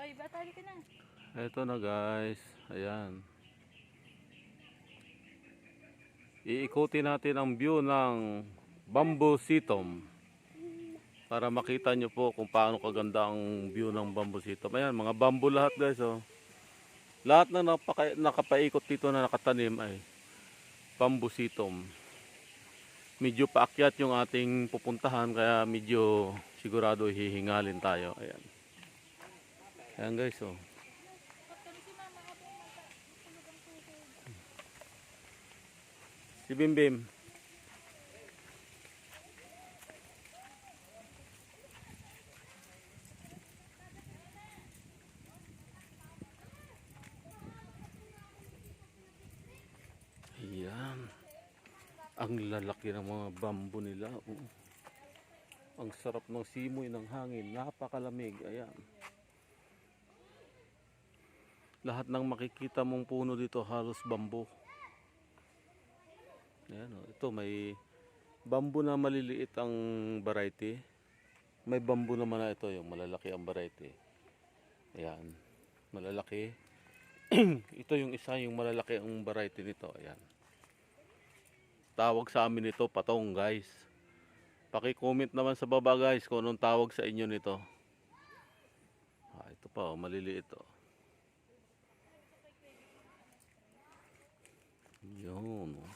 Oy, batali ka na. Eto na guys, ayan. Iikutin natin ang view ng Bamboo Sitom para makita nyo po kung paano kaganda ang view ng Bamboo Sitom. Ayan, mga bamboo lahat guys, oh. Lahat na nakapaikot dito na nakatanim ay Bamboo Sitom. Medyo paakyat yung ating pupuntahan kaya medyo sigurado hihingalin tayo. Ayan. Ayan guys, oh. Si Bim Bim. Ayan. Ang lalaki ng mga bamboo nila. Oh. Ang sarap ng simoy ng hangin. Napakalamig. Ayan. Lahat ng makikita mong puno dito halos bamboo. Ayan, oh. Ito may bamboo na maliliit ang variety. May bamboo naman na ito yung malalaki ang variety. Ayan. Malalaki. Ito yung isa yung malalaki ang variety nito. Ayan. Tawag sa amin ito patong guys. Paki-comment naman sa baba guys kung anong tawag sa inyo nito. Ito pa oh, maliliit oh. Yun oh.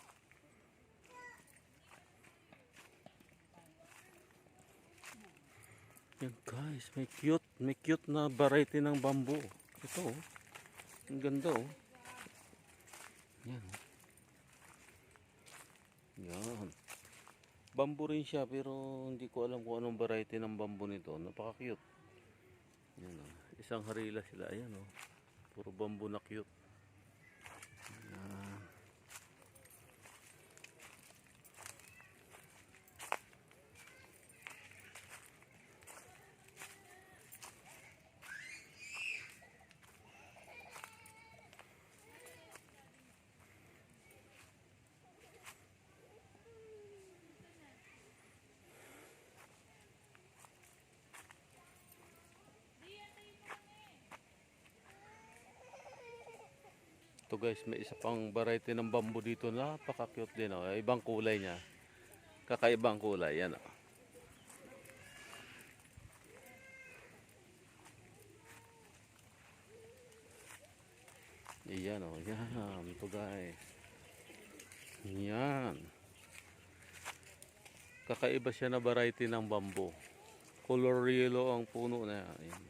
Yan guys, may cute na variety ng bamboo. Ito oh. Ang ganda oh. Yan oh. Yan. Bamboo rin siya pero hindi ko alam kung anong variety ng bamboo nito. Napaka-cute. Yan oh. Isang harila sila. Ayan oh. Puro bamboo na cute. Yan. Ito guys, may isa pang variety ng bamboo dito. Napaka-cute din oh. Ibang kulay niya. Kakaibang kulay. Yan oh. Yan oh. Yan. Ito guys. Yan. Kakaiba siya na variety ng bamboo. Color yellow ang puno na yan.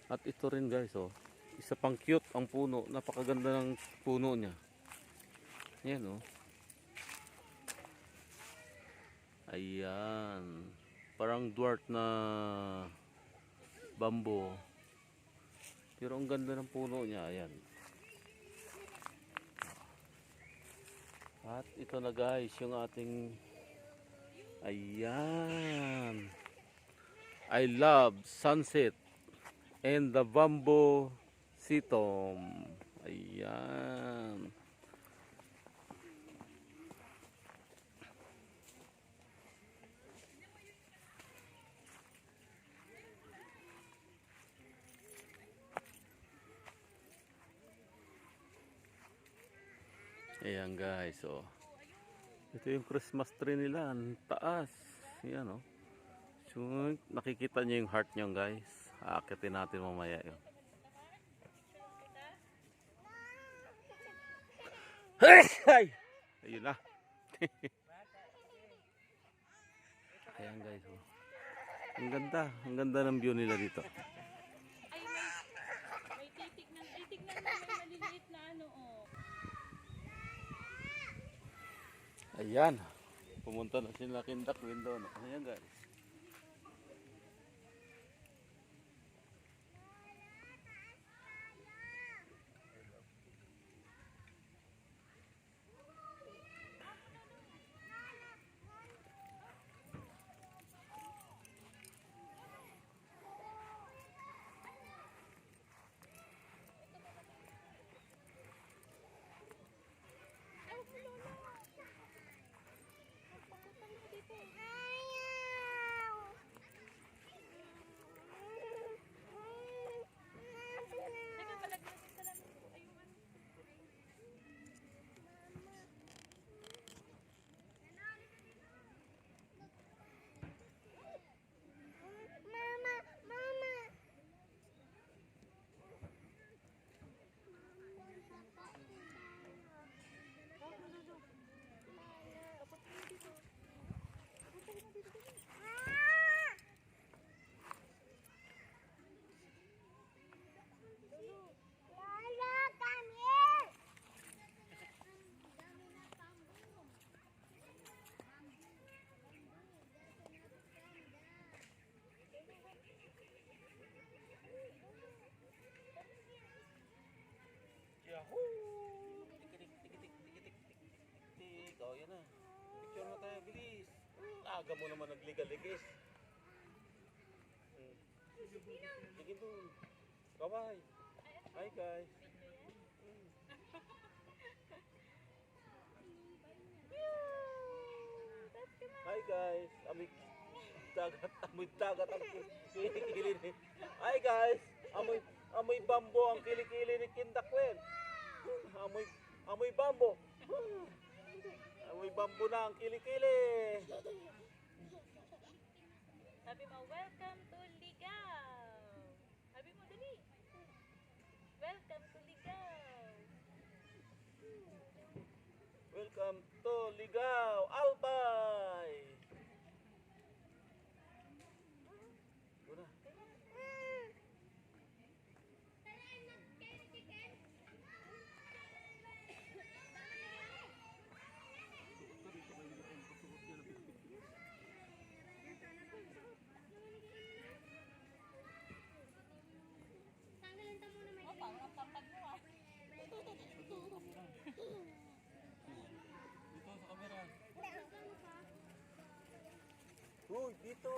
At ito rin guys oh. Isa pang cute ang puno. Napakaganda ng puno niya. Yan oh. Ayan. Parang dwarf na bamboo. Pero ang ganda ng puno niya. Ayan. At ito na guys yung ating ayan. I love sunset and the Bamboo Sitom. Ayan. Ayan guys, oh. Ito yung Christmas tree nila, ang taas. Ayan oh. So, nakikita niyo yung heart niyo guys. Aakitin natin mamaya yun. Ay! Ayun na. Ayan guys, oh. Ang ganda ng view nila dito. Ay, may titignan. Ay, tignan mo, may maliliit na ano, oh. Ayan. Pumunta na sila kindak window. Ayan guys. Yahoo! Tikitik, tikitik, tikitik, tikitik, tikitik. Oh, yan na. Picture na tayo, bilis. Aga mo naman nagligaligis. Sige doon. Kaway. Hi guys. Hi guys. Amoy dagat ang kilikili ni. Hi guys. Amoy bambo ang kilikili ni Kindakwel. Amoy bambo. Amoy bambo na ang kilikili. Sabi mo, welcome to Ligaw. Sabi mo, dali. Welcome to Ligaw. Welcome to Ligaw, Albay. Una. Oh, parang ang papag mo ah. Dito sa kamera. Uy, dito.